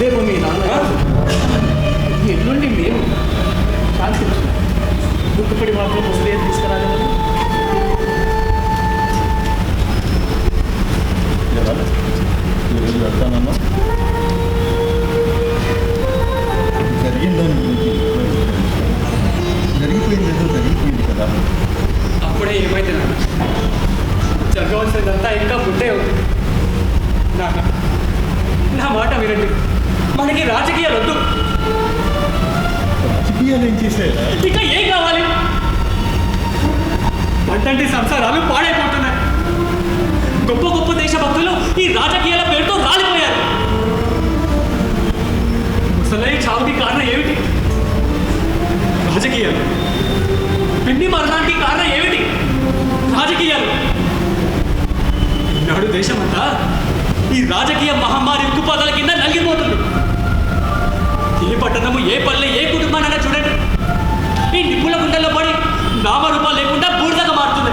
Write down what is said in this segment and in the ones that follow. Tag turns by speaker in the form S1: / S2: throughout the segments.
S1: రేపు మీ నాన్న ఎల్లుండి మేము శాంతి గుర్తుపడి మాత్రం ముసలి తీసుకురాగలరు.
S2: ఈరోజు వెళ్తానన్నా జరిగిన దాని గురించి జరిగిపోయింది జరిగిపోయింది కదా.
S1: అప్పుడే ఏమైతే నాన్న జరగవలసినదంతా ఇంకా ముందే అవుతుంది. నా మాట వినండి, మనకి రాజకీయాలు వద్దు.
S2: రాజకీయాలు ఏం చేశారా?
S1: ఇంకా ఏం కావాలి? పంటంటి సంసారాలు పాడైపోతున్నాయి. గొప్ప గొప్ప దేశభక్తులు ఈ రాజకీయాల పేరుతో రాలిపోయారు. ముసలై చావుకి కారణం ఏమిటి? రాజకీయాలు. పిండి మరణానికి కారణం ఏమిటి? రాజకీయాలు. ఈనాడు దేశమంతా ఈ రాజకీయ మహమ్మారి ఉక్కుపాదాల కింద నలిగిపోతుంది. ఏ పట్టణము, ఏ పల్లె, ఏ కుటుంబానైనా చూడండి, ఈ నిప్పుల గుండెల్లో పడి నామరూపాలు లేకుండా బూడిదగా మారుతుంది.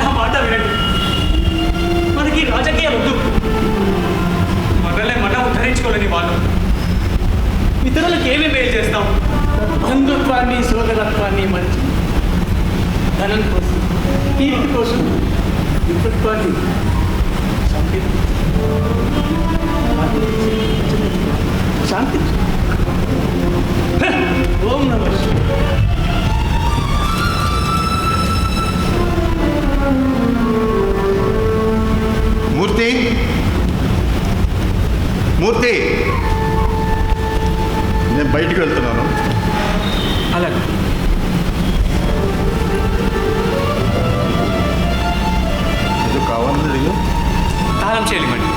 S1: నా మాట వినండి, మనకి రాజకీయాలు వద్దు. మనల్ని మనం ఉద్ధరించుకోలేని వాళ్ళు ఇతరులకు ఏమి మేలు చేస్తాం? బంధుత్వాన్ని, సోదరత్వాన్ని మంచి ధనం కోసం, కీర్తి కోసం హిందుత్వాన్ని శాంతి. ఓం నమః శివాయ.
S2: మూర్తి, మూర్తి, నేను బయటికి వెళ్తున్నాను.
S1: అలాగే.
S2: ఏదో కావాలని అడిగా.
S1: తాళం చేయలేమండి.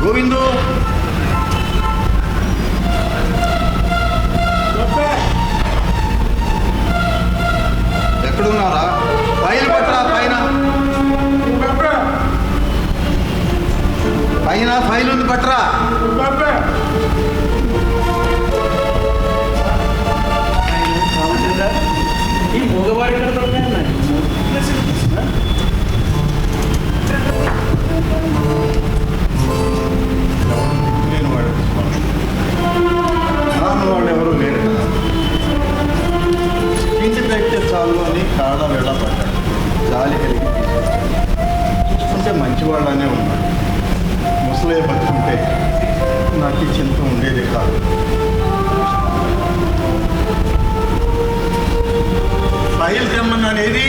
S2: గోవిందు, ఎక్కడున్నారా? ఫైల్ పట్టరా. పైన ఫైల్ ఉంది, పట్టరా.
S1: ఈ మగవారి
S2: నేను వాళ్ళు ఎవరు లేరు కదా. ఇంటి పెట్టే చాలు అని కాడ వెళ్ళబడ్డాడు. జాలి కలిగి చూసుకుంటే మంచివాళ్ళనే ఉన్నాడు. ముసలే బతుకుంటే నాకు ఈ చింత ఉండేది కాదు. ఫైల్ తెమ్మన్నాను. ఏది?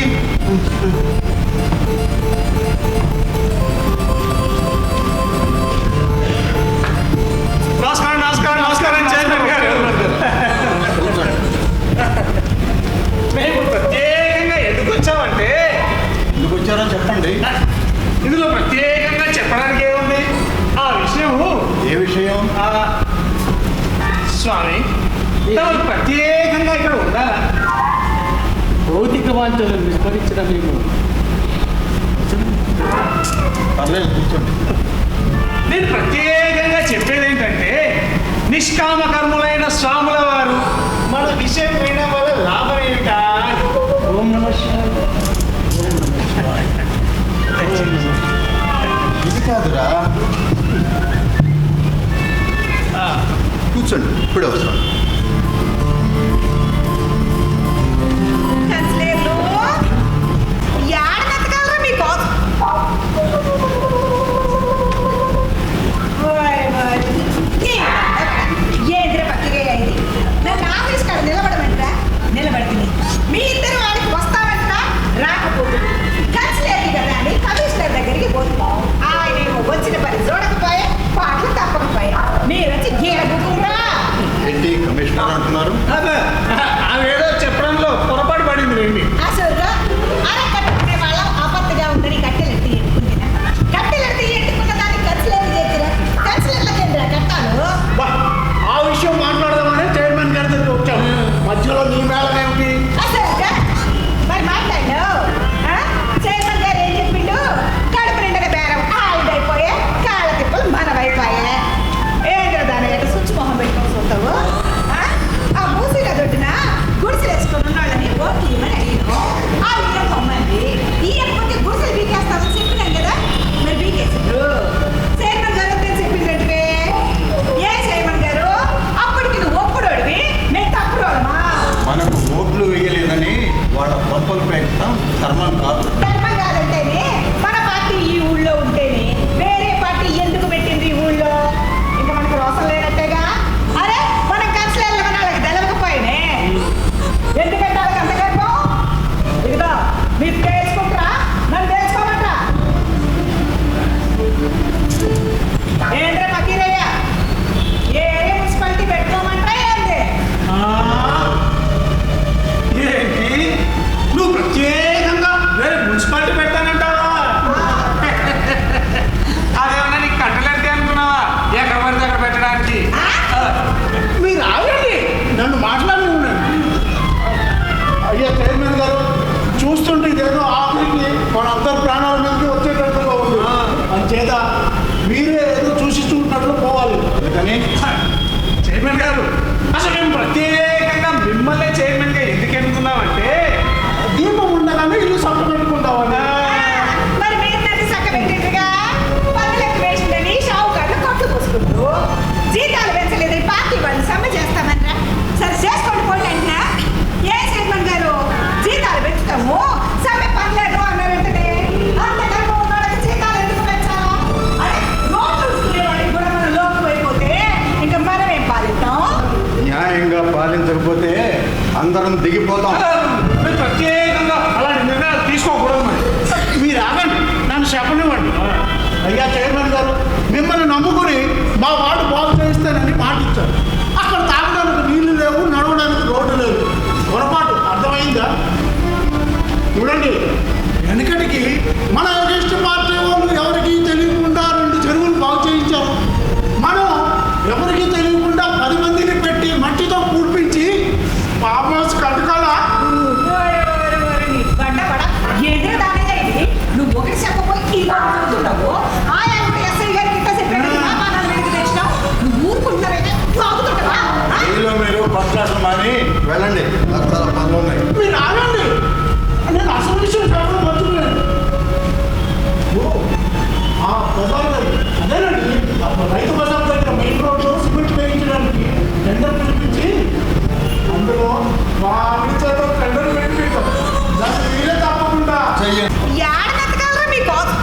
S1: నమస్కారం చైర్మన్ గారు. మేము ప్రత్యేకంగా ఎందుకు వచ్చామంటే,
S2: ఎందుకు వచ్చారో చెప్పండి.
S1: ఇందులో ప్రత్యేకంగా చెప్పడానికి ఏముంది? ఆ విషయము.
S2: ఏ విషయం?
S1: స్వామి, ప్రత్యేకంగా ఇక్కడ ఉండాలా? భౌతిక వాంఛలను విస్మరించడం మేము.
S2: పర్లేదు, కూర్చోండి.
S1: నేను ప్రత్యేకంగా చెప్పేది ఏంటంటే, నిష్కామ కర్ములైన స్వాముల వారు మన విషయం వినడం వల్ల లాభం ఏమిటా? ఓం నమః శివాయ.
S2: ఇది కాదురా, కూర్చోండి, ఇప్పుడే వస్తాను.
S3: నిలబడుతుంది. మీ ఇద్దరు వాడికి వస్తామంటా రాకపోతే కన్సిలేట్ కదా అని కమిషనర్ దగ్గరికి పోతున్నాం. ఆయన వచ్చిన పని చూడకపోయా, పాటలు తప్పకపోయా, మీరు వచ్చి గీడగురా.
S2: ఏంటి కమిషనర్ అంటున్నారు?
S1: ఏదో చెప్పడంలో పొరపాటు పడింది రండి.
S3: అసలు అరకట్టుకునే వాళ్ళం ఆపత్తిగా ఉందని కట్టెలెత్తి ఎట్టుకుంటున్నా. కట్టెలెత్తి ఎట్టుకున్న దానికి కన్సిలేట్ చేసిరా. కన్సిలేట్ల కేంద్ర కట్టాలు.
S1: ఆ విషయం
S2: పాలించకపోతే అందరం దిగిపోతాం.
S4: మీరు ప్రత్యేకంగా అలాంటి నిర్ణయాలు తీసుకోకూడదు. మరి మీరు ఆగండి, నన్ను చెప్పనివ్వండి. అయ్యా చైర్మన్ గారు, మిమ్మల్ని నమ్ముకుని మా వార్డు బాగు చేయిస్తానని మాటిచ్చారు. అక్కడ తాగడానికి నీళ్లు లేవు, నడవడానికి రోడ్డు లేదు. పొరపాటు అర్థమైందా? చూడండి, వెనకటికి మన అగస్ట్ పార్టీ వాళ్ళు ఎవరికి తెలియకుండా 2 చెరువులు బాగు చేయించారు. మనం ఎవరికి తెలియకుండా 10 మందిని పెట్టి మట్టితో పూడ్పించి ఫామ్ హౌస్ కట్టుకోవాలా?
S3: నువ్వు ఒకటి చెప్పబోయి చదువుతున్నావు. ఆయా ఎస్ఐ గారికి నువ్వు ఊరుకుంటున్నారైతే సాగుతుంటావా?
S2: మీరు ఫస్ట్ క్లాస్ మాని వెళ్ళండి, చాలా పనులు ఉన్నాయి.
S4: మీరు ఆగండి, నేను అసలు విషయం చెప్పడం మర్చిపోయాను. బజార్ అదేనండి, రైతు బజార్ దగ్గర మెయిన్ రోడ్లో సిమెంట్ వేయించడానికి టెండర్ పిలిపించి అందులో మా చేత టెండర్ పిలిపించాం. దాన్ని మీరే తప్పకుండా
S2: చెయ్యండి.
S3: ఏడగలరా మీ కోసం?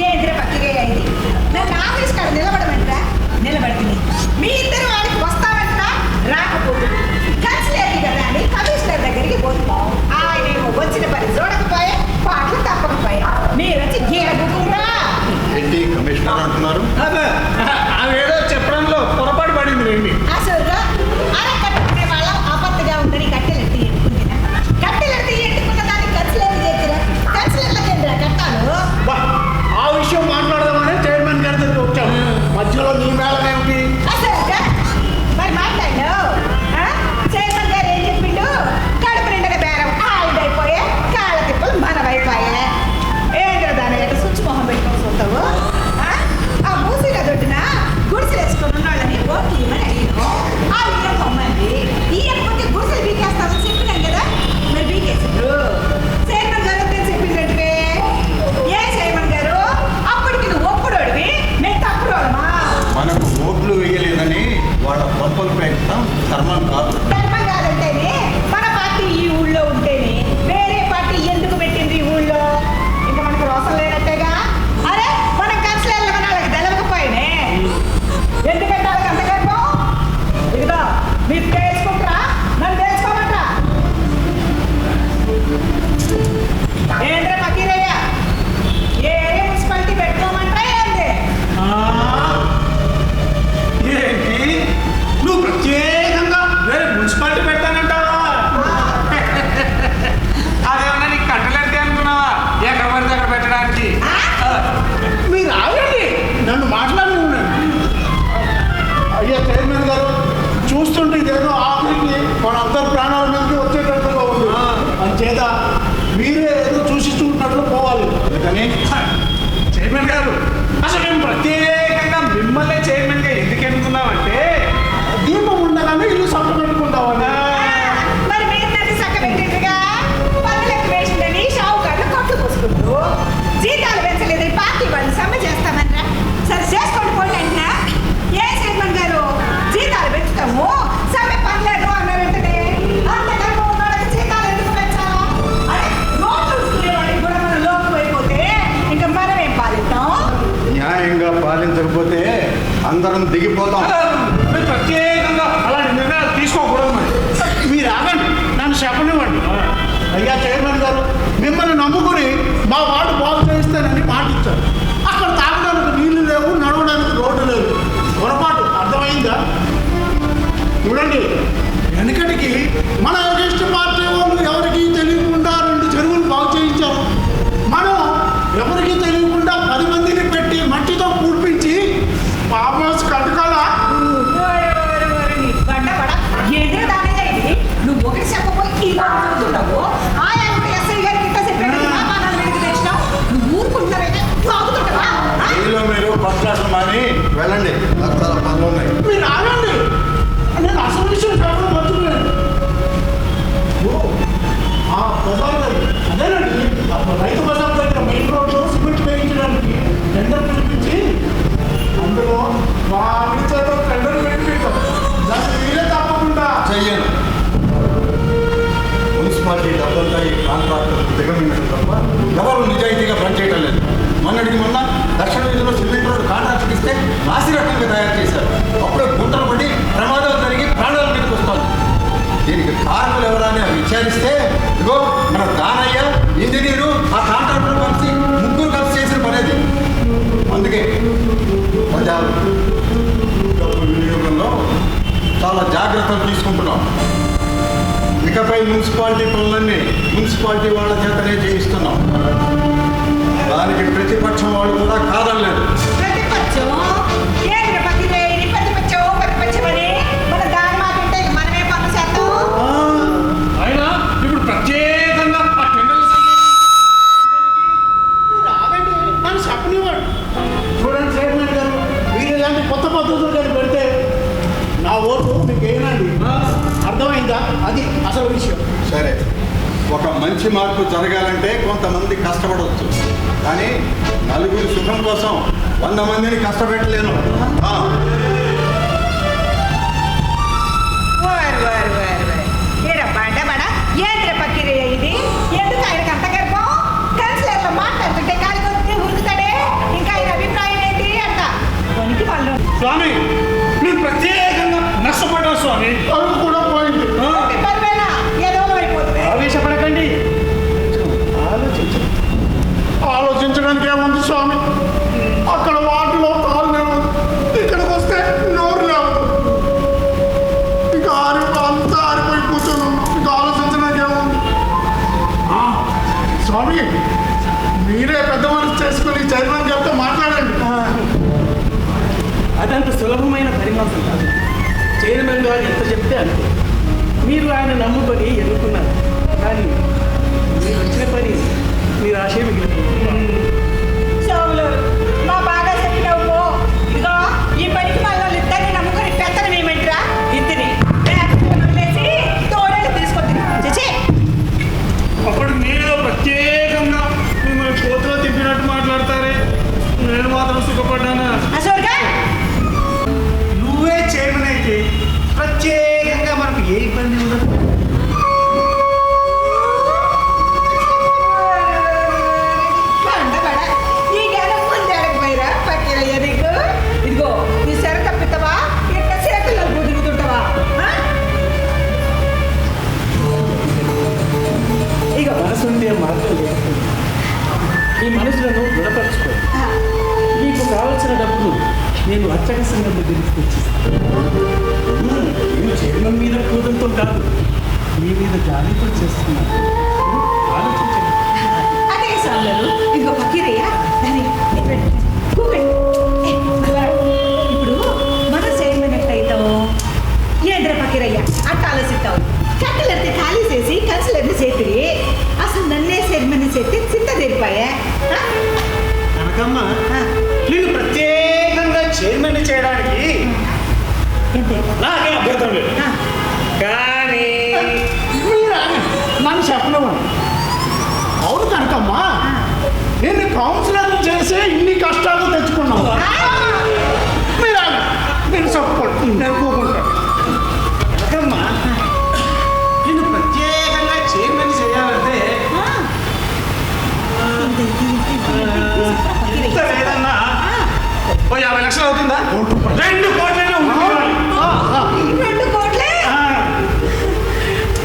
S3: ఏంద్ర పత్రిక అయింది. నన్ను ఆఫీస్ కాడ నిలబడమంటరా? నిలబడుతుంది. మీ ఇద్దరు వాడికి వస్తామంటరా? రాకపోతుంది. కన్సిలేరు కదా అని కమిషనర్ దగ్గరికి పోతున్నాం. ఆయనేమో వచ్చిన పని చూడకపోయే, పాటలు తప్పకపోయా. మీరు వచ్చి గీడగురా.
S2: ఏంటి కమిషనర్ అంటున్నారు?
S4: అవేదో చెప్పడంలో పొరపాటు పడింది రండి.
S3: అసలు అరకట్టుకునే వాళ్ళం ఆపత్తిగా ఉందని కట్టెలెత్తి ఎట్టుకుంటున్నా. కట్టెలెత్తి ఎట్టుకున్న దానికి కన్సిలేరు చేసిరా? కన్సిలర్లకు ఏంద్రా కట్టాలు?
S4: ఆ విషయం మాట్లాడదామని చైర్మన్ గారి దగ్గర వచ్చాము. మధ్యలో నీ మేళం ఏమిటి?
S3: అసలు మరి మాట్లాడు. చైర్మన్ గారు ఏం చెప్పిండు? కడుపు నిండగా బేరం ఆవిడైపోయే, కాళ్ళ తిప్పలు మనవైపోయే. ఏంద్ర దాని ఎట స్విచ్ మొహం పెట్టుకొని చూస్తావు? ఆ మూసిగా దొడ్డిన గుడిసెలు వేసుకొని ఉన్నాళ్ళని ఓట్లు ఇవ్వమని అడిగాను. ఆ ఇయ్య పొమ్మంది. ఇయ్యకపోతే గుడిసెలు బీకేస్తామని చెప్పినాం కదా, మరి బీకేసారు. చైర్మన్ గారు వద్దని చెప్పిందంటే ఏ చైర్మన్ గారు? అప్పటికి నువ్వు ఒప్పుడోడివి, మేము తప్పుడోడమా?
S2: మనకు ఓట్లు వేయలేదని వాళ్ళ పంపలు పెట్టడం ధర్మం కాదు.
S3: ధర్మం కాదంటేనే మన పార్టీ ఈ ఊళ్ళో ఉంటేనే వేరే పార్టీ ఎందుకు పెట్టింది ఈ ఊళ్ళో? ఇంకా మనకు రోసం లేనట్టేగా. అరే మనం కన్సిలర్లు వాళ్ళకి తెలవకపోయినే ఎందుకంటే వాళ్ళకి అంత గర్భం? ఇదిగో మీరు తెలుసుకుంటారా? నన్ను తెలుసుకోమంటారా? ఏంద్ర పకీరయ్య, ఏ మున్సిపాలిటీ పెట్టుకోమంటారా ఏంది?
S4: ఏంటి, నువ్వు ప్రత్యేకంగా వేరే మున్సిపాలిటీ పెడతానంటావా? అదేమన్నా నీకు కట్టలేంటి అనుకున్నావా? ఎక్కడ పడితే అక్కడ పెట్టడానికి. మీరు ఆగండి, నన్ను మాట్లాడి ఉన్నాను. అయ్యా చైర్మన్ గారు, చూస్తుంటే ఇదేదో ఆఖరికి మనందరి ప్రాణాల మీదకి వచ్చేటట్టుగా ఉంది. అంచేత మీరే ఏదో చూసి చూసినట్లు పోవాలి.
S2: అందుకని
S4: చైర్మన్ గారు, అసలు మేము ప్రత్యేకంగా మిమ్మల్ని చైర్మన్గా ఎందుకు ఎన్నుకున్నామంటే దీపం ఉండగానే ఇల్లు సొంత పెట్టుకుంటామన్నా.
S3: మరి మీరు నన్ను చక్కబెట్టిండ్రుగా. పనులకు వేసిందని షావుకారులు కొట్లు పూసుకుంటూ జీతాలు పెంచలేదని పార్టీ వాళ్ళు సమ్మె చేస్తామన్నా. సరే చేసుకోండి పోండి అంటున్నా. ఏ చైర్మన్ గారు జీతాలు పెంచుతాము, సమ్మె పనిలేదు అన్నారంటనే అంతకన్నా ఉన్నవాళ్ళకి జీతాలు ఎందుకు పెంచాలా? అరే నోట్లు వాడికి కూడా మనం లోపు అయిపోతే ఇంకా మనమేం పాలిస్తాం?
S2: న్యాయంగా పాలించకపోతే అందరం దిగిపోతాం.
S4: మీరు ప్రత్యేకంగా అలాంటి నిర్ణయాలు తీసుకోకూడదు. మరి మీరు ఆగండి, నన్ను చెప్పనివ్వండి. అయ్యా చైర్మన్ గారు, మిమ్మల్ని నమ్ముకుని మా వార్డు బాగు చేయిస్తానని మాటిచ్చారు. అక్కడ తాగడానికి నీళ్లు లేవు, నడవడానికి రోడ్డు లేదు. పొరపాటు అర్థమైందా? చూడండి, వెనకటికి మన అగస్ట్ పార్టీ వాళ్ళు ఎవరికి తెలియకుండా 2 చెరువులు బాగు చేయించారు. మనం ఎవరికి తెలియకుండా 10 మందిని పెట్టి మట్టితో పూడ్పించి ఫామ్ హౌస్ కట్టుకోవాలా?
S3: ఏంద్ర దాని అయింది. నువ్వు ఒకటి చెప్పబోయి చదువుతున్నావు. ఆయా ఎస్ఐ గారికి నువ్వు ఊరుకుంటున్నారైతే సాగుతుంటావా?
S2: మీరు ఫస్ట్ క్లాస్ మాని వెళ్ళండి, చాలా పనులు ఉన్నాయి.
S4: మీరు ఆగండి, నేను అసలు విషయం చెప్పడం మర్చిపోయాను. బజార్ అదేనండి, రైతు బజార్ దగ్గర మెయిన్ రోడ్లో సిమెంట్ వేయించడానికి
S2: తయారు చేశారు. అప్పుడే గుంటలు పడి ప్రమాదాలు జరిగి ప్రాణాల మీదకి వస్తుంది. దీనికి కారకులు ఎవరని విచారిస్తే ఇదిగో మన దానయ్య, ఇంజనీరు, ఆ కాంట్రాక్టర్ కలిసి ముగ్గురు కలిసి చేసిన పనేది. అందుకే ప్రజలు డబ్బు వినియోగంలో చాలా జాగ్రత్తలు తీసుకుంటున్నాం. ఇకపై మున్సిపాలిటీ పనులన్నీ మున్సిపాలిటీ వాళ్ళ చేతనే చేయిస్తున్నాం. దానికి ప్రతిపక్షం వాళ్ళు కూడా కాదనలేదు.
S3: ప్రతిపక్షం కేంద్ర పతిరేని ప్రతిపక్షమని మన దాని మాట అంటే మనమే పనులు చేస్తాం.
S4: ఆయన ఇప్పుడు ప్రత్యేకంగా ఆ టెండర్ల మీరు ఆగండి, నన్ను చెప్పనివ్వండి. చూడండి చైర్మన్ గారు, మీరు ఇలాంటి కొత్త పద్ధతులు కానీ పెడితే నా ఓటు మీకు ఏనండి. అర్థమైందా? అది అసలు విషయం.
S2: సరే, ఒక మంచి మార్పు జరగాలంటే కొంతమంది కష్టపడవచ్చు, కానీ నలుగురి సుఖం కోసం 100 మందిని కష్టపెట్టలేను.
S3: ఏంద్ర పక్కిరే ఇది? ఎందుకు ఆయనకు అంత గర్భం? కౌన్సిలర్లో మాట్లాడుతుంటే కాలి కొద్ది ఉరుకుతాడే. ఇంకా ఆయన అభిప్రాయం ఏంటి అంట కొనికి వాళ్ళు
S4: స్వామి, నేను ప్రత్యేకంగా నష్టపడ్డా స్వామి. అవి కూడా పోయింది.
S3: పర్వేనా ఏదో అయిపోతుంది.
S4: ఆవేశపడకండి, ఆలోచించడానికి ఏముంది స్వామి? అక్కడ వాటిలో కాలు లేవు, ఇక్కడికి వస్తే నోరు లేవు. ఇక అంతా ఆరిపోయి కూర్చొని ఇక ఆలోచించడానికి ఏముంది? స్వామి, మీరే పెద్ద మనసు చేసుకుని చైర్మన్ గారితో మాట్లాడండి.
S5: అదంత సులభమైన పరిమాణం కాదు. చైర్మన్ గారు ఎంత చెప్తే అంతే. మీరు ఆయన నమ్ముకొని ఎన్నుకున్నారు, కానీ మీరు వచ్చిన పని మీరు ఆశే మిగిలిపోయింది.
S3: సోములు మా బాగా చెప్పినావు పో. ఇదిగో ఈ పనికి మళ్ళీ ఇద్దరిని నమ్ముకొని పెత్తనం ఏమంటారా? ఇద్దరిని వదిలేసి తోడేళ్ళు తీసుకొద్ది చేసి
S4: అప్పుడు మీరు ప్రత్యేకంగా మిమ్మల్ని కోతులో తిప్పినట్టు మాట్లాడతారే, నేను మాత్రం సుఖపడ్డానా?
S3: అసోర్గా
S4: నువ్వే చైర్మన్ అయితే ప్రత్యేకంగా మనకు ఏ ఇబ్బంది ఉండదు.
S3: పండబడ ఈ గేదె ముందు అడగపోయిరా పక్కిరయ్య నీకు. ఇదిగో ఈ సెర తప్పిస్తావా? ఎట్ట చేతుల్లో కుదురుతుంటావా? ఇగో
S5: మనసుండే మార్గం లేకపోయింది. ఈ మనసులను దృఢపరచుకో. నీకు కావలసిన డబ్బులు నేను అర్చక సంఘం దగ్గరికి తెచ్చిస్తాను. నేను చైర్మన్ మీద క్రోధంతో కాదు, మీ మీద జాలితో చేస్తున్నాను. ఆలోచించండి.
S3: అదే సార్లు ఇదిగో పక్కిరయ్య దాని ఇప్పుడు మనం చేయమన్నట్టు అవుతావు. ఏంద్ర పక్కిరయ్య అట్ట ఆలోచిస్తావు. కట్టెలెత్తి ఖాళీ చేసి కన్సులెత్తి చేతిరి అసలు నన్నే చైర్మన్ చేతి చింత తెరిపాయే.
S4: కనకమ్మ, నేను ప్రత్యేకంగా చైర్మన్ చేయడానికి నాకేం అభ్యంతరం లేదు. కానీ నన్ను చెప్పలేమని. అవును కనకమ్మా, నేను కౌన్సిలర్ చేసే ఇన్ని కష్టాలు తెచ్చుకున్నాను. మీరు చెప్పుకోండి, నేను కూకుంటాను. కనకమ్మా, నేను ప్రత్యేకంగా చైర్మన్ చేయాలంటే ఇంత లేదన్నా 50 లక్షలు అవుతుందా? 2 కోట్లనే ఉంటుంది.
S3: 2 కోట్లే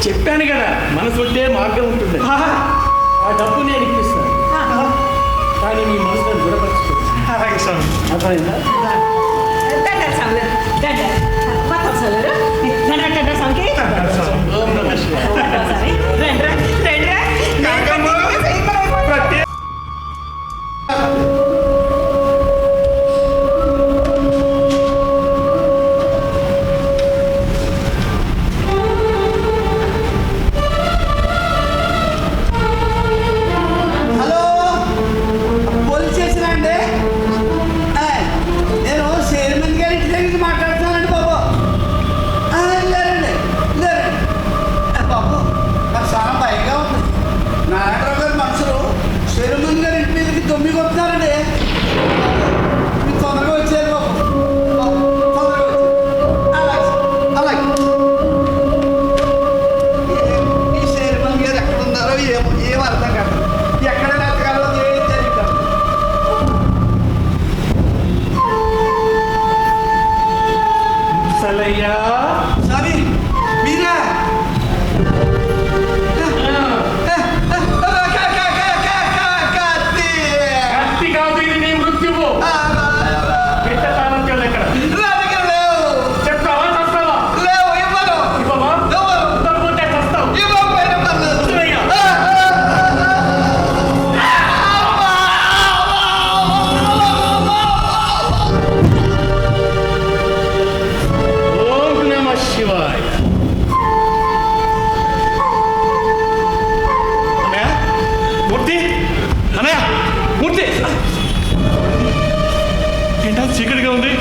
S5: చెప్పాను కదా, మనసు ఉంటే మార్గం ఉంటుంది. ఆ డబ్బు నేను ఇప్పిస్తాను, కానీ మీ మనసును దృఢపరచుకో.
S4: అలాగే స్వామి.
S5: అర్థమైందా?
S3: దండారు సార్లు దండారు కొత్త సార్లు దండ సంఖ్య
S5: ఓం నమః శివాయ.
S3: రెండ్రా
S4: ప్రత్యేక
S6: హలో, పోలీస్ స్టేషన్ అండి. నేను చైర్మన్ గారి ఇంటి దగ్గరికి మాట్లాడుతున్నానండి బాబు. లేరండి బాబు,
S5: చీకటిగా ఉంది.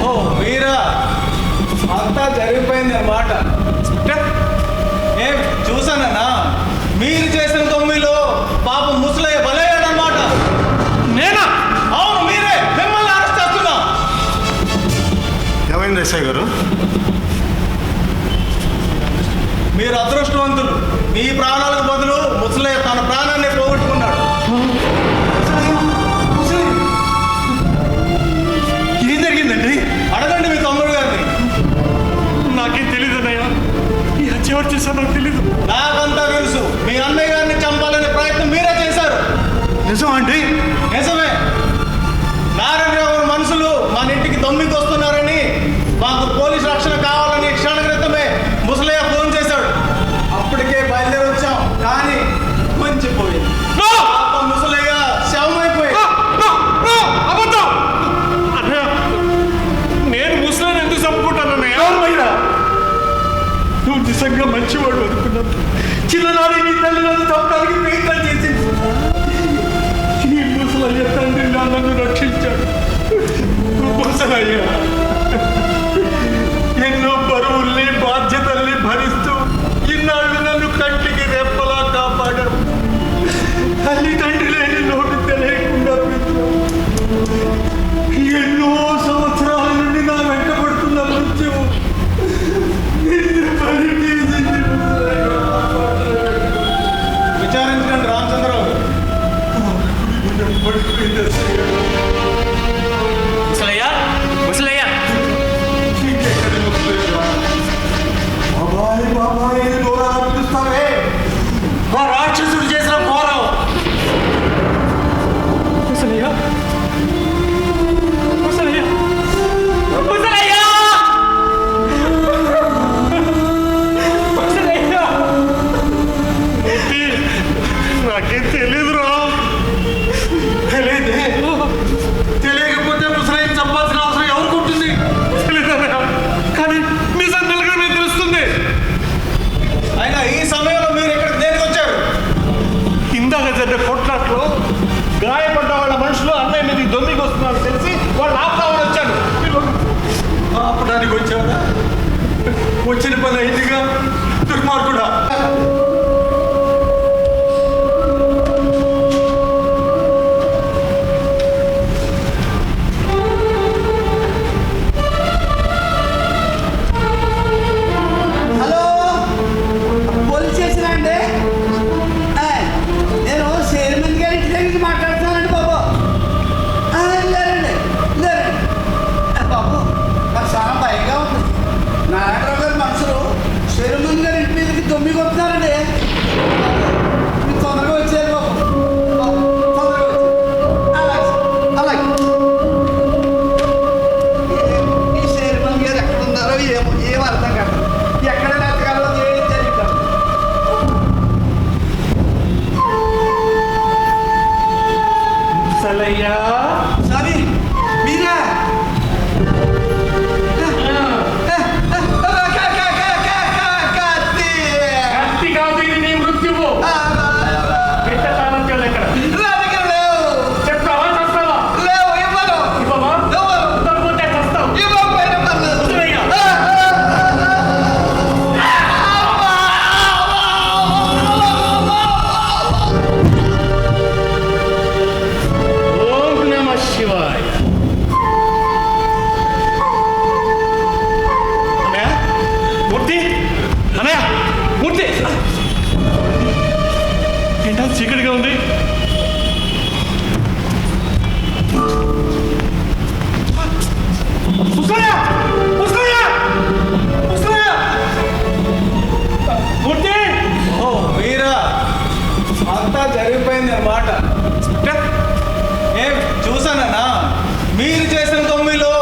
S6: ఓ మీరా, అంతా జరిగిపోయింది అన్నమాట. ఏం చూసానన్నా, మీరు చేసిన తొమ్మిదిలో పాపం ముసలయ్య బలయ్యాడనమాట.
S5: నేనా?
S6: అవును మీరే, మిమ్మల్ని అరెస్ట్ చేస్తున్నా.
S2: ఏమైంది ఎస్ఐ గారు?
S6: మీరు అదృష్టవంతులు. మీ ప్రాణాలకు బదులు ముసలయ్య తన ప్రాణాన్ని పోగొట్టుకున్నాడు.
S2: ఏం జరిగిందండి?
S6: అడగండి మీ తమ్ముడు గారిని.
S5: నాకేం తెలీదు అన్నయ్య. ఈ హత్య ఎవరు చేశారో నాకు తెలీదు.
S6: నాకంతా తెలుసు. మీ అన్నయ్య గారిని చంపాలనే ప్రయత్నం మీరే చేశారు.
S2: నిజం అండి?
S6: నిజమే. నారాయణరావు గారు మనుషులు మన ఇంటికి దొమ్మికి వస్తున్నారని, మాకు పోలీసు రక్షణ కావాలని క్షణ క్రితమే ముసలయ్య ఫోన్ చేశాడు. అప్పటికే బయలుదేరి వచ్చాం, కానీ మంచిపోయింది. పాపం ముసలయ్య శవమైపోయింది.
S5: అబద్ధం అన్నయ్య. నేను ముసలాన్ని ఎందుకు చంపుకుంటాను అన్నయ్య? నువ్వు నిజంగా మంచివాడు అనుకున్నాను. చిన్ననాడు నీ తల్లి నన్ను చంపడానికి ప్రయత్నం చేసింది. ఈ ముసలయ్య తండ్రి నన్ను రక్షించాడు. ముసలయ్య ఎన్నో బరువుల్ని బాధ్యతల్ని భరిస్తూ ఇన్నాళ్ళు నన్ను కంటికి రెప్పలా కాపాడాడు. తల్లిదండ్రి లేని లోటు తెలియకుండా పెంచాడు. ఎన్నో సంవత్సరాల నుండి నా వెంట పడుతున్న మృత్యువు నిన్ను బలి చేసింది ముసలయ్య.
S6: విచారించండి రామచంద్రరావు.
S1: ముసలయ్య, ముసలయ్య,
S2: బాబాయ్ బాబాయ్ అని దూరాలు పిలుస్తావే?
S1: ఆ రాక్షసుడు చేసిన ఘోరం. ముసలయ్య, ముసలయ్య, ముసలయ్య, ముసలయ్య.
S5: నాకేం తెలీదురా.
S2: తెలియదే? తెలియకపోతే ముసలయ్యని చంపాల్సిన అవసరం ఎవరికి ఉంటుంది?
S5: తెలీదన్నయ్య. కానీ నిజం తెలుగునే తెలుస్తుంది.
S6: అయినా ఈ సమయంలో మీరు ఇక్కడికి దేనికి వచ్చారు?
S5: ఇందాక జరిగిన కొట్లాట్లో గాయపడ్డ వాళ్ళ మనుషులు అన్నయ్య మీదకి దొమ్మికి వస్తున్నారు తెలిసి వాళ్ళు ఆపుతామని వచ్చాను.
S2: ఆపడానికి వచ్చావా? వచ్చిన పని అయిందిగా, దుర్మార్గుడా.
S6: హలో, పోలీస్ స్టేషన్ అండి? నేను చైర్మన్ గారి ఇంటి దగ్గరికి మాట్లాడుతున్నానండి బాబు. లేరండి, లేరండి బాబు. నాకు చాలా భయంగా ఉంది. నారాయణరావు గారి మనుషులు చైర్మన్ గారి ఇంటి మీదకి దొమ్మికి వస్తున్నారండి. మీరు తొందరగా వచ్చారు బాబు. బాబు, తొందరగా వచ్చారు. అలాగే అలాగే. ఈ చైర్మన్ గారు ఎక్కడ ఉన్నారో ఏమో, ఏం అర్థం కాదు. ఎక్కడ ఎత్తగలదో ఏం తెలియదు.
S5: ముసలయ్య,
S6: సారీ మీరా?
S5: కత్తి కాదు ఇది నీ మృత్యువు. పెట్ట తాళం ఎక్కడ? చెప్తావా చస్తావా? ఇవ్వవా? ఇవ్వకపోతే చస్తావు. ముసలయ్య, ఓం నమః శివాయ. అన్నయ్య, మూర్తి, అన్నయ్య, మూర్తి. ఏంటో చీకటిగా ఉంది. ముసలయ్య, ముసలయ్య, ముసలయ్య. మూర్తి,
S6: ఓ మీరా, అంతా జరిగిపోయింది అన్నమాట. ఏం చూసానన్నా, మీరు చేసిన తొమ్మిదిలో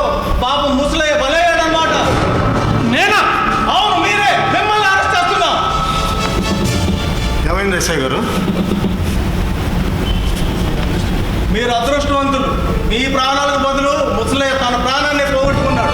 S6: పాపం ముసలయ్య బలయ్యాడనమాట.
S5: నేనా?
S6: అవును మీరే, మిమ్మల్ని అరెస్ట్ చేస్తున్నా.
S2: ఏమైంది ఎస్ఐ గారు?
S6: మీరు అదృష్టవంతులు. మీ ప్రాణాలకు బదులు ముసలయ్య తన ప్రాణాన్ని పోగొట్టుకున్నాడు.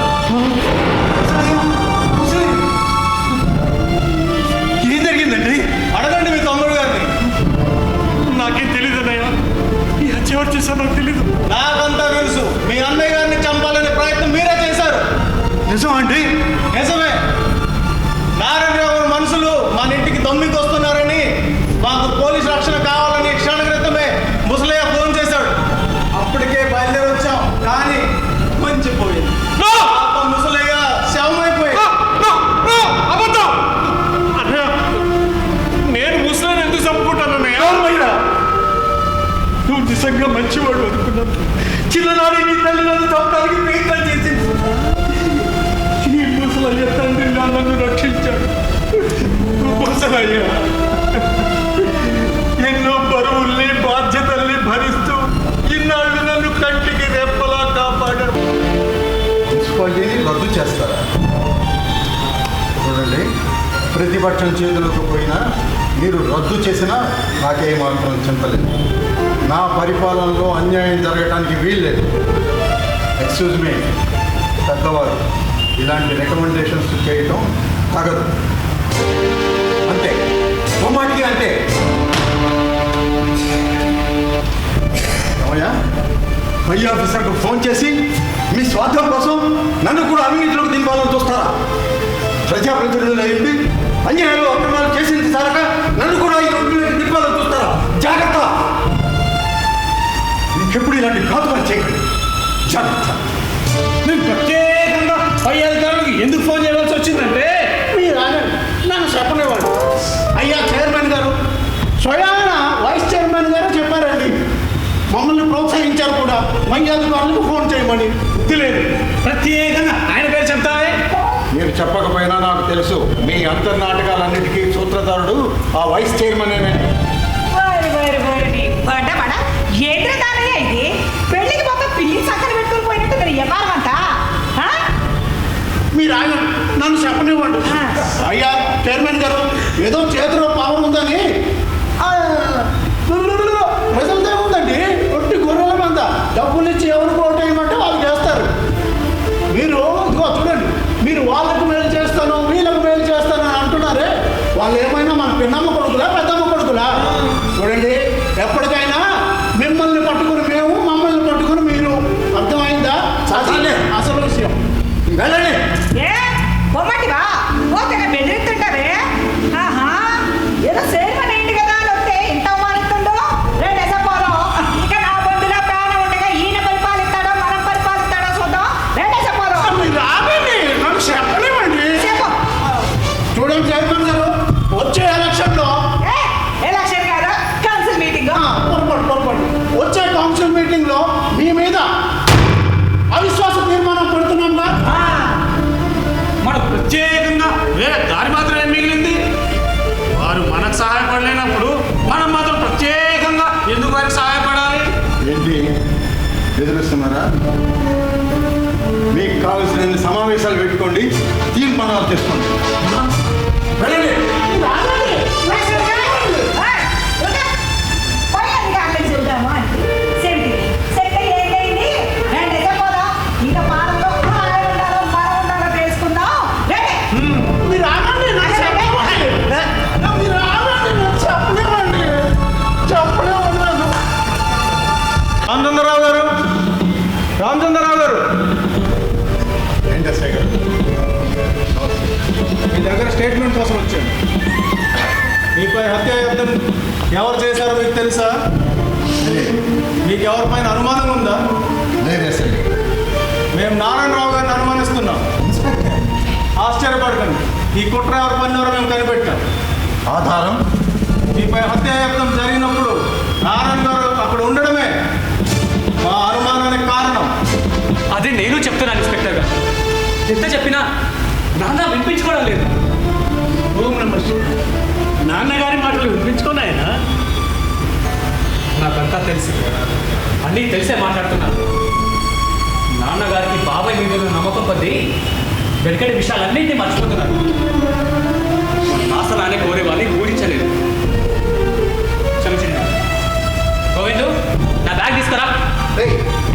S2: నిజం అండి?
S7: నిజమే. నారాయణరావు గారు మనుషులు మన ఇంటికి దొమ్మికి వస్తున్నారని, మాకు పోలీసు రక్షణ కావాలని క్షణ క్రితమే ముసలయ్య ఫోన్ చేశాడు. అప్పటికే బయలుదేరి వచ్చాం, కానీ మంచిపోయింది. ముసలయ్య శవమైపోయింది.
S4: నేను ముసలాన్ని ఎందుకు చంపుకుంటానన్నయ్య? నువ్వు నిజంగా మంచివాడు అనుకున్నాను. చిన్ననాడు నీ తల్లి నన్ను చంపడానికి ప్రయత్నం చేసింది. ఈ ముసలయ్య తండ్రి నన్ను రక్షించాడు. ముసలయ్య ఎన్నో బరువుల్ని బాధ్యతల్ని భరిస్తూ ఇన్నాళ్ళు నన్ను కంటికి రెప్పలా కాపాడాడు.
S2: మున్సిపాలిటీని రద్దు చేస్తారా? చూడండి, ప్రతిపక్షం చేతులకు పోయినా మీరు రద్దు చేసినా నాకే మాత్రం చింతలేదు. నా పరిపాలనలో అన్యాయం జరగడానికి వీల్లేదు. ఎక్స్క్యూజ్ మీ, పెద్దవారు ఇలాంటి రికమెండేషన్స్ చేయటం తగదు. అంతే, బొమ్మాటికి అంతే. ఏమయ్యా, పై ఆఫీసర్కు ఫోన్ చేసి మీ స్వార్థం కోసం నన్ను కూడా అవినీతిలోకి దింపాలని చూస్తారా? ప్రజాప్రతినిధులు అయింది అన్యాయాలు అక్రమాలు చేసింది సారక నన్ను కూడా ఈ రోడ్డులోకి దింపాలని చూస్తారా? జాగ్రత్త, ఇంకెప్పుడు ఇలాంటి ఘాతుకాలు చేయకండి. జాగ్రత్త.
S4: నేను ప్రత్యేకంగా పై అధికారులకు ఎందుకు ఫోన్ చేయాల్సి వచ్చిందంటే,
S5: మీరు ఆగండి, నన్ను చెప్పనివ్వండి. అయ్యా చైర్మన్ గారు, స్వయాన వైస్ చైర్మన్ గారు చెప్పారండి. మమ్మల్ని ప్రోత్సహించారు కూడా పై అధికారులకు ఫోన్ చేయమని.
S4: తెలియదు, ప్రత్యేకంగా ఆయన పేరు చెప్తావే.
S2: మీరు చెప్పకపోయినా నాకు తెలుసు. మీ అంతర్నాటకాలన్నిటికీ సూత్రధారుడు ఆ వైస్ చైర్మనేనండి.
S3: ఏంద్రదానయ్య ఇది? పెళ్లికి మొత్తం పిల్లి సక్కన పెట్టుకుని పోయినట్టు మీరు వ్యాపారం అంతా.
S5: మీరు ఆగండి, నన్ను చెప్పనివ్వండి. అయ్యా చైర్మన్ గారు, ఏదో చేతిలో పవర్ ఉందని ప్రజలతో ఉందండి. ఒట్టి గొర్రెల మంద డబ్బులు ఇచ్చి ఎవరికి ఓటేయమంటే వాళ్ళు చేస్తారు. మీరు ఇదిగో చూడండి, మీరు వాళ్ళకు మేలు చేస్తాను వీళ్ళకు మేలు చేస్తాను అని అంటున్నారే, వాళ్ళు ఏమైనా మన పిన్నమ్మ కొడుకులా పెద్దమ్మ కొడుకులా? చూడండి, ఎప్పటికైనా మిమ్మల్ని పట్టుకుని మేము, మమ్మల్ని పట్టుకుని మీరు. అర్థమైందా? అసలు విషయం.
S2: వెళ్ళండి.
S3: ఏ బొమ్మటివా పోతేగా బెదిరిస్తుంటారే? ఏదో చైర్మన్ అయింది కదా అని వస్తే ఇంత అవమానిస్తుండో. రేపు ఎసపోదాం. ఇక నా బొద్దులో ప్రాణం ఉండగా ఈయన పరిపాలిస్తాడో మనం పరిపాలిస్తాడో చూద్దాం. రేపు ఎసపోదాం.
S5: మీరు ఆగండి, నన్ను చెప్పనివ్వండి.
S3: చెప్పు.
S5: చూడండి చైర్మన్ గారు, వచ్చే ఎలక్షన్లో
S3: ఎలక్షన్ కాదు, కౌన్సిల్ మీటింగ్.
S5: పొరపాటు వచ్చే కౌన్సిల్ మీటింగ్లో మీ మీద అవిశ్వాస తీర్మానం పెడుతున్నాంగా.
S4: మనకు ప్రత్యేకంగా వేరే దారి మాత్రమే మిగిలింది. వారు మనకు సహాయపడలేనప్పుడు మనం మాత్రం ప్రత్యేకంగా ఎందుకు వారికి సహాయపడాలి?
S2: ఏంటి బెదిరిస్తున్నారా? మీకు కావాల్సిన సమావేశాలు పెట్టుకోండి, తీర్మానాలు తీసుకోండి. వెళ్ళండి.
S3: ఇంకా పాలనలో తెలుసుకుందాం.
S5: మీరు ఆగండి, నాకు చెప్పనివ్వండి. మీరు ఆగండి, నాకు చెప్పనివ్వండి.
S7: రామచంద్రరావు గారు, రామచంద్రరావు గారు,
S2: ఏంటి శేఖర్?
S7: మీ దగ్గర స్టేట్మెంట్ కోసం వచ్చాను. మీపై హత్యాయత్నం ఎవరు చేశారో మీకు తెలుసా? మీకు ఎవరిపైన అనుమానం ఉందా?
S2: లేదే శేఖర్.
S7: మేము నారాయణరావు గారిని అనుమానిస్తున్నాం. ఆశ్చర్యపడకండి, ఈ కుట్ర ఎవరి పన్నెవరో మేము కనిపెట్టాం.
S2: ఆధారం?
S7: మీపై హత్యాయత్నం జరిగినప్పుడు నారాయణ గారు అక్కడ ఉండడమే మా అనుమానానికి కారణం.
S1: అదే నేను చెప్తున్నాను ఇన్స్పెక్టర్ గారు. ఎంత చెప్పినా నాన్న వినిపించుకోవడం లేదు.
S5: ఓం నమః శివాయ. నాన్నగారి మాటలు వినిపించుకున్నాయన.
S1: నాకంతా తెలుసు, అన్నీ తెలిసే మాట్లాడుతున్నాను. నాన్నగారికి బాబాయ్ మీద ఉన్న నమ్మకం కొద్దీ వెనకటి విషయాలన్నింటినీ మర్చిపోతున్నాను. నాశనాన్ని కోరేవాళ్ళని ఊహించలేదు. క్షమించండి గోవిందు, నా బ్యాగ్ తీసుకురా.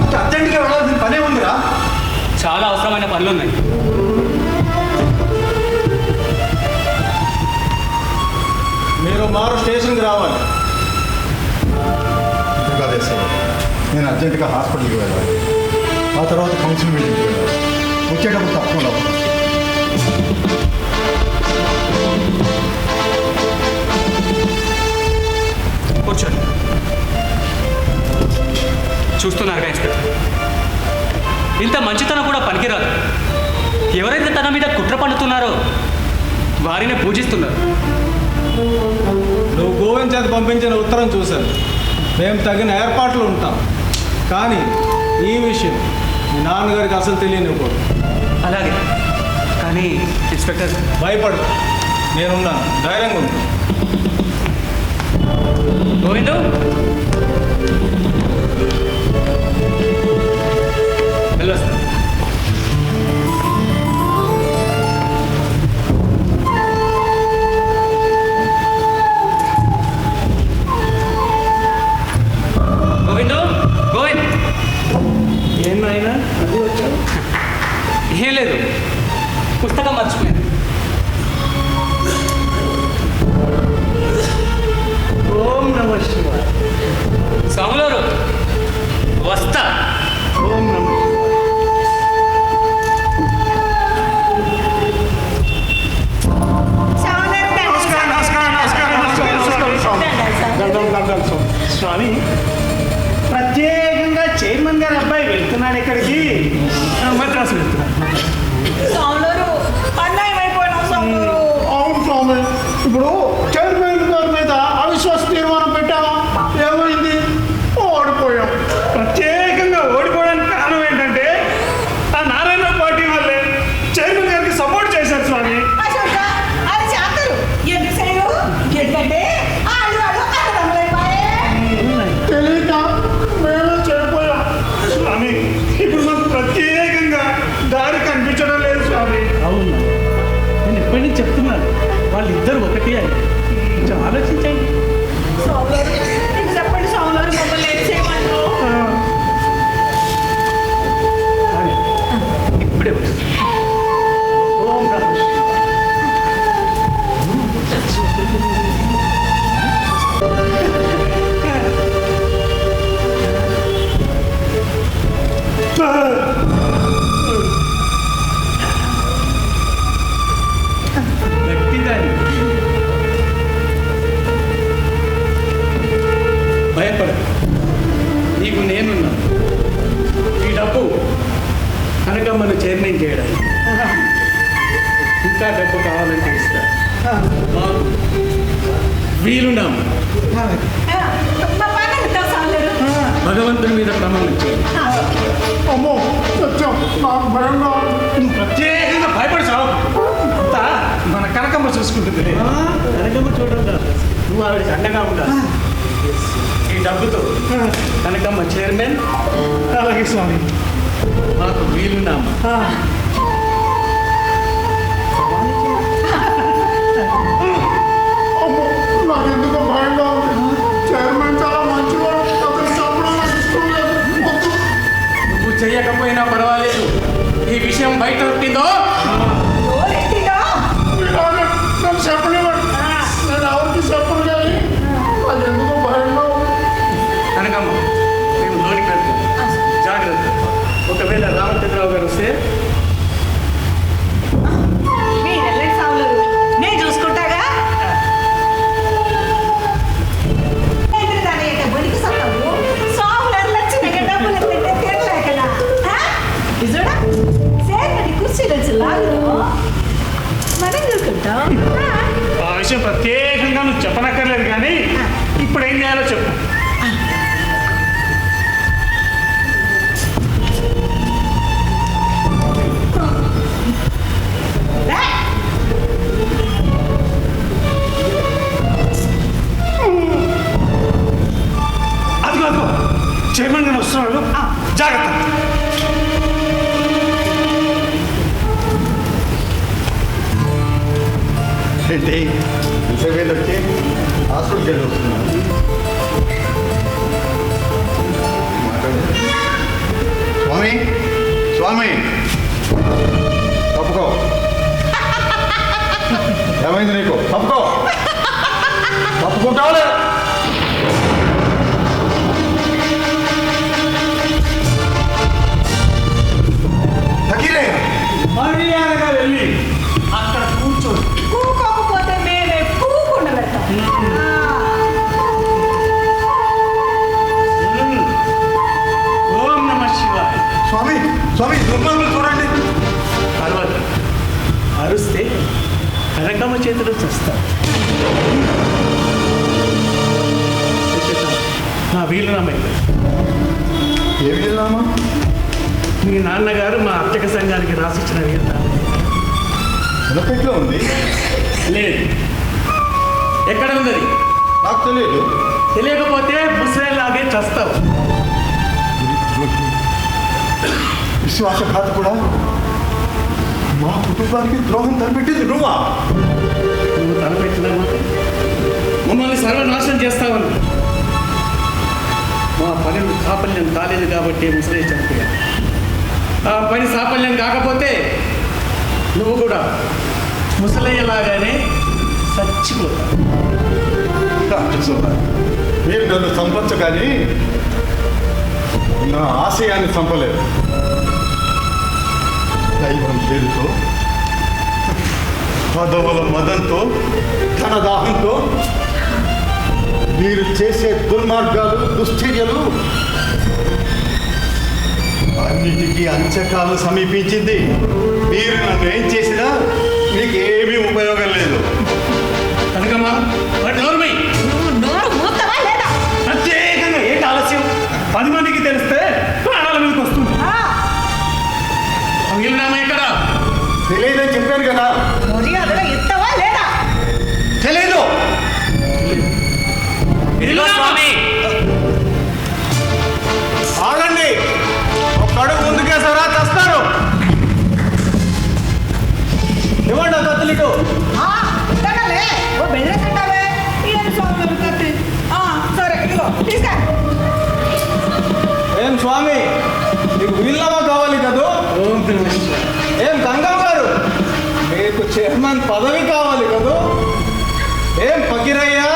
S2: అంత అర్జెంటుగా వెళ్ళాల్సిన పనే ఉందిరా.
S1: చాలా అవసరమైన పనులు ఉన్నాయి.
S7: మీరు మారు స్టేషన్కి రావాలి.
S2: కాదే సార్, నేను అర్జెంటుగా హాస్పిటల్కి వెళ్ళాలి. ఆ తర్వాత కౌన్సిల్ మీటింగ్కి వెళ్ళాలి. వచ్చేటప్పుడు తప్పకుండా
S1: కూర్చోండి. చూస్తున్నారుగా ఇన్స్పెక్టర్, ఇంత మంచితనం కూడా పనికిరాదు. ఎవరైతే తన మీద కుట్ర పన్నుతున్నారో వారిని పూజిస్తున్నారు.
S7: నువ్వు గోవింద్ చేత పంపించిన ఉత్తరం చూశాను. మేము తగిన ఏర్పాట్లు ఉంటాం. కానీ ఈ విషయం మీ నాన్నగారికి అసలు తెలియనివ్వకూడదు.
S1: అలాగే. కానీ ఇన్స్పెక్టర్,
S7: భయపడు, నేనున్నాను. ధైర్యంగా ఉంది.
S1: గోవిందు, వెళ్ళొస్తా. గోవిందు, గోవింద్.
S5: ఏం నాయనా అది వచ్చావు?
S1: ఏం లేదు, పుస్తకం మర్చిపోయాను.
S5: ఓం నమ శివాయ.
S1: స్వాములారు వస్తా.
S5: ఓం నమ స్వామి. ప్రత్యేకంగా చైర్మన్ గారి అబ్బాయి వెళ్తున్నాడు ఎక్కడికి? మద్రాసు వెళ్తున్నాడు.
S3: సౌందరు అన్యాయం అయిపోయినావు సౌందరు.
S4: అవును స్వామి, ఇప్పుడు చైర్మన్ గారి మీద అవిశ్వాస తీర్మానం పెట్టావా? ఏమైంది? ఓడిపోయాం.
S5: ప్రత్యేకంగా ఓడిపోవడానికి కారణం ఏంటంటే ఆ నారాయణ పార్టీ వాళ్ళే చైర్మన్ గారికి సపోర్ట్ చేశారు స్వామి.
S3: అశోక అది చేస్తారు ఎందుకు చేయు? ఎందుకంటే ఆడు అన్నదమ్ములైపోయే.
S4: తెలియక మేమే చెడిపోయాం.
S5: స్వామి, ఇప్పుడు మాకు ప్రత్యేకంగా దారి కనిపించడం లేదు స్వామి. అవును, నేను ఎప్పటి నుంచి చెప్తున్నాను వాళ్ళిద్దరు ఒకటే అని. కొంచెం ఆలోచించండి.
S3: సౌందరు నీకు చెప్పండి సౌందరు మమ్మల్ని ఏం చేయమంటావు?
S1: ఇప్పుడే వస్తా.
S5: ఓం నమ శివాయ. గట్టిదాన్ని భయపడు, నీకు నేనున్నాను. ఈ డబ్బు కనకమ్మను చైర్మన్ చేయడానికి. ఇంకా డబ్బు కావాలంటే ఇస్తా. మాకు వీలున్నాము.
S3: మా పని ఉంటావు సౌందరు.
S5: భగవంతుని మీద ప్రమాణం చేయాలి.
S4: అమ్మో సత్యం, నాకు భయంగా ఉంది.
S5: నువ్వు ప్రత్యేకంగా భయపడి చావు. అంతా మన కనకమ్మ చూసుకుంటుంది. కనకమ్మ చూడడం కాదు, నువ్వు ఆవిడకి అండగా ఉండాలి. ఈ డబ్బుతో కనకమ్మ చైర్మన్. అలాగే స్వామి, మాకు వీలున్నామా.
S4: అమ్మో నాకు ఎందుకో భయంగా ఉంది. చైర్మన్ చాలా మంచివాడు. అతను చంపడం నాకు ఇష్టం లేదు. వద్దు.
S5: నువ్వు చెయ్యకపోయినా పర్వాలేదు. ఈ విషయం బయట పెట్టిందో
S3: ఎవరెట్టిలో?
S4: ఇలాగే నన్ను చెప్పనివ్వండి. నేను ఎవరికి చెప్పను కానీ నాకు ఎందుకో భయంగా ఉంది.
S5: కనకమ్మ, మేము లోనికి వెళ్తాం. జాగ్రత్త. ఒకవేళ రామచంద్రరావు గారు వస్తే
S3: మీరు వెళ్ళండి సౌందరు, నేను చూసుకుంటాగా. దాని యొక్క బొడికి సత్తావు సౌందరు లక్షణంగా డబ్బులు తింటే తీరలేకనా? ఇజోడా సేపటి కుర్చీలో లాగు మనం చూసుకుంటాం.
S5: ఆ విషయం ప్రత్యేకంగా నువ్వు చెప్పనక్కర్లేదు, కానీ ఇప్పుడు ఏం చేయాలో చెప్పు. అదిగో అదిగో చైర్మన్ గారు వస్తున్నాడు. జాగ్రత్త.
S2: ఏంటి ఇంతవేలు వచ్చి హాస్పిటల్కి వెళ్ళి వస్తున్నాను. స్వామి స్వామి తప్పుకో. ఏమైంది నీకు? తప్పుకో. తప్పుకుంటావా లేదా? తగ్గిరే
S5: మర్యాదగా వెళ్ళి అక్కడ కూర్చోండి.
S3: కూకోకపోతే మేమే కూకుండా పెడతాం.
S5: ఓం నమ శివాయ.
S2: స్వామి స్వామి దుర్మార్గులు చూడండి.
S5: తర్వాత అరుస్తే కనకమ్మ చేతులు చేస్తారు. నా వీలునామా
S2: ఏమి వెళ్ళామా?
S5: మీ నాన్నగారు మా అర్చక సంఘానికి రాసిచ్చిన వీలునామా.
S2: ఎలపెట్లో ఉంది.
S5: లేదు. ఎక్కడ ఉంది?
S2: నాకు తెలియదు.
S5: తెలియకపోతే ముసలిలాగే చస్తావు.
S2: విశ్వాసఘాత కూడా మా కుటుంబానికి ద్రోహం తలపెట్టింది నువ్వా?
S5: నువ్వు తలపెట్టినామా మమ్మల్ని సర్వనాశనం చేస్తావని. మా పని సాఫల్యం కాలేదు కాబట్టి ముసలి చనిపోయాను. ఆ పని సాఫల్యం కాకపోతే నువ్వు కూడా ముసలయ్యలాగానే చచ్చిపోతావు.
S2: మీరు నన్ను చంపచ్చు కానీ నా ఆశయాన్ని చంపలేదు. దైవం పేరుతో, పదవుల మదంతో, ధన దాహంతో మీరు చేసే దుర్మార్గాలు, దుశ్చర్యలు అన్నిటికీ అంచకాలు సమీపించింది. మీరు నన్ను ఏం చేసినా మీకు ఏమీ ఉపయోగం లేదు.
S5: కనుకమ్మా నోర్మై
S3: నువ్వు నోరు మూతవా లేదా?
S5: ప్రత్యేకంగా ఏంటి ఆలస్యం? 10 మందికి తెలిస్తే ప్రాణాల మీదకి వస్తుంది. వీలునామా ఎక్కడ?
S2: తెలియదని చెప్పాను కదా.
S3: మర్యాదగా ఇస్తావా లేదా?
S2: తెలీదు.
S1: ఇదిగో స్వామి.
S7: ఆగండి. ఒక అడుగు ముందుకేసారా చేస్తారు. ఇవ్వండి ఆ కత్తులిటు.
S3: ఇస్తానలే. ఓ బెదిరేస్తుంటావే. ఏం స్వామి కత్తి? సరే ఇదిగో తీసుకో.
S7: ఏం స్వామి మీకు వీలునామా కావాలి కదూ?
S5: ఓం నమః శివాయ.
S7: ఏం గంగమ్మ గారు మీకు చైర్మన్ పదవి కావాలి కదూ? ఏం పకిరయ్యా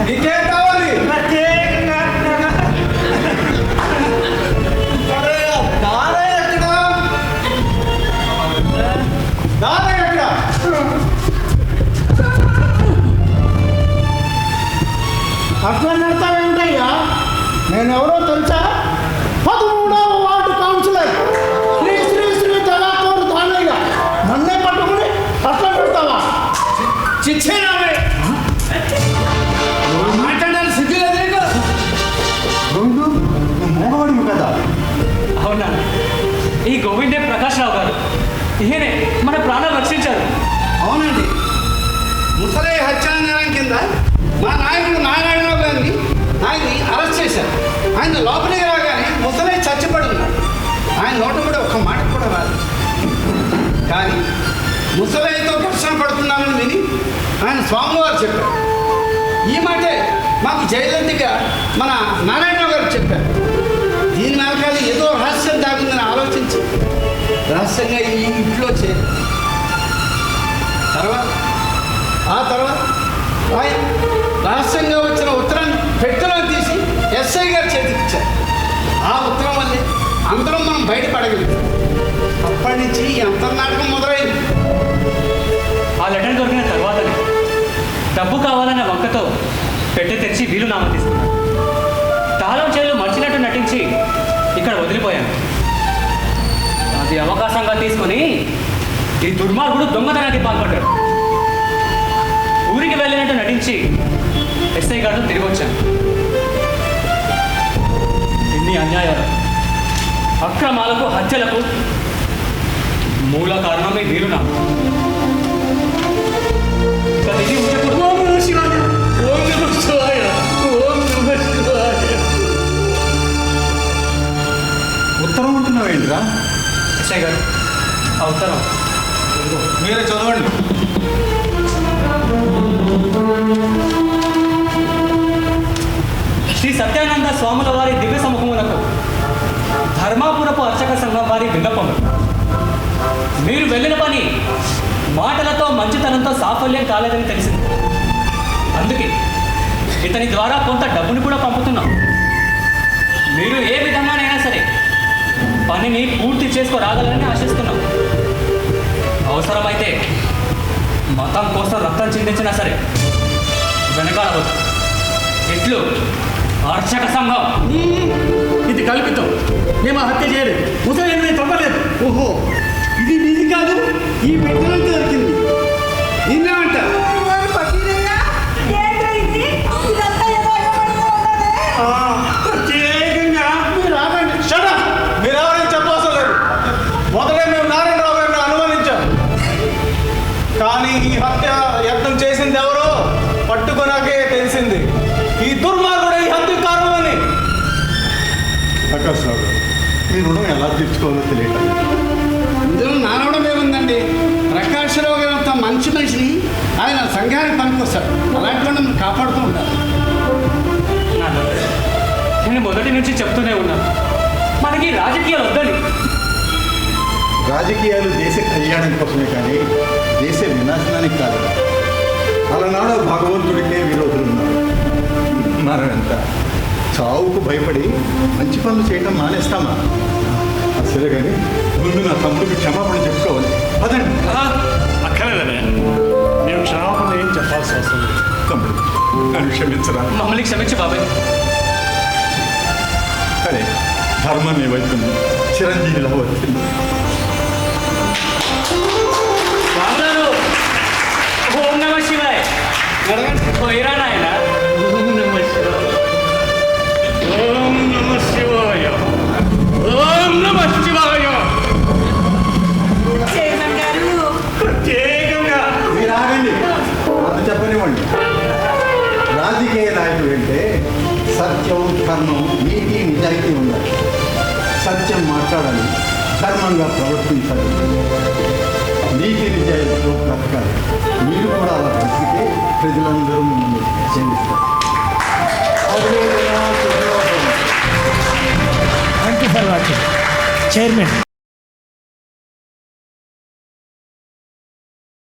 S7: నీకేం కావాలి?
S5: ప్రత్యేకంగా
S7: దానయ్య ఎక్కడ? దానయ్య ఎక్కడ?
S4: అట్లా నడతావేమిటయ్యా? నేనెవరో తెలుసా? 13వ వార్డు కౌన్సిలర్ శ్రీ శ్రీ శ్రీ దళాతోరు దానయ్య. నన్నే పట్టుకుని అట్లా పెడతావా?
S6: చిచ్చేనామే మాట్లాడాలి సిగ్గు లేదు నీకు?
S2: గోవిందు, నువ్వు మోగవాడివి కదా.
S1: అవునా? ఈ గోవిందే ప్రకాశ్రావు గారు. ఈయనే మన ప్రాణాలు రక్షించారు.
S6: అవునండి. ముసలయ్య హత్యానేరం కింద మా నాయకుడు నారాయణరావు గారిని ఆయన్ని అరెస్ట్ చేశారు. ఆయన లోపలికి రాగానే ముసలయ్య చచ్చిపడి ఉన్నాడు. ఆయన నోట కూడా ఒక్క మాట కూడా రాదు. కానీ ముసలయ్యతో ఘర్షణ పడుతున్నామని విని ఆయన స్వామివారు చెప్పారు. ఈ మాటే మాకు జయలలితగా మన నారాయణరావు గారు చెప్పారు. దీని వెనకాల ఏదో రహస్యం దాగుందని ఆలోచించి రహస్యంగా ఈ ఇంట్లో చేరి ఆ తర్వాత ఆయన రహస్యంగా వచ్చిన ఉత్తరాన్ని పెట్టెలో తీసి ఎస్ఐ గారు చేతికి ఇచ్చారు. ఆ ఉత్తరం వల్లే అందరం మనం బయటపడగలిగాం. అప్పటి నుంచి ఎంత నాటకం మొదలైంది.
S1: ఆ లెటర్ దొరికిన తర్వాతనే డబ్బు కావాలన్న వంకతో పెట్టె తెచ్చి వీలునామా తీసుకున్నాను. తాళం చేలు మర్చినట్టు నటించి ఇక్కడ వదిలిపోయాను. అది అవకాశంగా తీసుకుని ఈ దుర్మార్గుడు దొంగతనానికి పాల్పడ్డాడు. ఊరికి వెళ్ళినట్టు నటించి ఎస్ఐ గారితో తిరిగి వచ్చాను. ఎన్ని అన్యాయాలు, అక్రమాలకు, హత్యలకు మూల కారణమే వీలునామా. ఇక ఇది ఉండకూడదు.
S5: ఓం నమః శివాయ. ఓం నమః శివాయ. ఓం నమః శివాయ.
S2: ఉత్తరం ఉంటున్నావేంటిరా?
S1: ఎస్ఐ గారు, ఆ ఉత్తరం
S7: మీరే చదవండి.
S1: శ్రీ సత్యానంద స్వాముల వారి దివ్య సముఖములకు ధర్మాపురపు అర్చక సంఘం వారి విన్నపము. మీరు వెళ్ళిన పని మాటలతో మంచితనంతో సాఫల్యం కాలేదని తెలిసింది. అందుకే ఇతని ద్వారా కొంత డబ్బుని కూడా పంపుతున్నాం. మీరు ఏ విధంగానైనా సరే పనిని పూర్తి చేసుకోరాగలని ఆశిస్తున్నాం. చింతించినా సరే వెనకాలవద్దు. ఎట్లు అర్చక సంఘం
S5: ఇది కల్పితం. మేము ఆ హత్య చేయలేదు. ముసలి తప్పలేదు.
S6: ఓహో, ఇది నీది కాదు, ఈ పెట్టినంత దొరికింది. నిన్నేమంట?
S3: మరి పకీరయ్యా, ఏంట్రా ఇది? ఇదంతా ఏదో అయ్యబడుతూ ఉన్నదే.
S5: ప్రత్యేకంగా
S4: మీరు ఆగండి.
S7: మీరు ఎవరైనా చెప్పవసరం లేదు. మొదలే మేము నారాయణరావు గారిని అనుమానించాం. కానీ ఈ హత్య యత్నం చేసింది ఎవరో పట్టుకున్నాకే తెలిసింది. ఈ దుర్మార్గుడు ఈ హత్య కారణమని.
S2: ప్రకాశ్రావు గారు, మీ రుణం ఎలా తీర్చుకోవాలో తెలియట.
S6: ఇందులో నానవడం ఏముందండి? ప్రకాశ్రావు గారు అంత మంచి మనిషిని ఆయన సంఘానికి పనికొస్తాడు. అలాంటి వాళ్ళని మనం కాపాడుతూ ఉండాలి.
S1: నాన్న, నేను మొదటి నుంచి చెప్తూనే ఉన్నాను, మనకి రాజకీయాలు వద్దని.
S2: రాజకీయాలు దేశ కళ్యాణం కోసమే కానీ దేశ వినాశనానికి కాదు. అలనాడు భగవంతుడికే విరోధులు ఉన్నారు. మనమెంత చావుకు భయపడి మంచి పనులు చేయటం మానేస్తామా? సరే కానీ ముందు నా తమ్ముడికి క్షమాపణ చెప్పుకోవాలి. పదండి.
S5: అక్కర్లేదనే మేము క్షమాపణ ఏం చెప్పాల్సిన అవసరం లేదు.
S2: తమ్ముడు, నన్ను క్షమించరా?
S1: మమ్మల్ని క్షమించు బాబాయ్.
S2: అరే, ధర్మం నీ వైపు ఉంది. చిరంజీవిలా వచ్చింది.
S1: బాబుగారు, ఓం నమ శివాయ్. పోయిరా నాయన.
S5: ఓం నమ శివాయ. ఓం నమ శివాయ. ఓం నమ శివాయ.
S3: చైర్మన్ గారు,
S5: ప్రత్యేకంగా
S2: మీరు ఆగండి, అంత చెప్పనివ్వండి. రాజకీయ నాయకుడు అంటే సత్యం, ధర్మం, నీతి, నిజాయితీ ఉండాలి. సత్యం మాట్లాడాలి, ధర్మంగా ప్రవర్తించాలి, నీతి నిజాయితీతో బ్రతకాలి. మీరు కూడా అలా బ్రతికితే ప్రజలందరూ మిమ్మల్ని చెల్లిస్తారు.
S8: Thank you for watching. Chairman.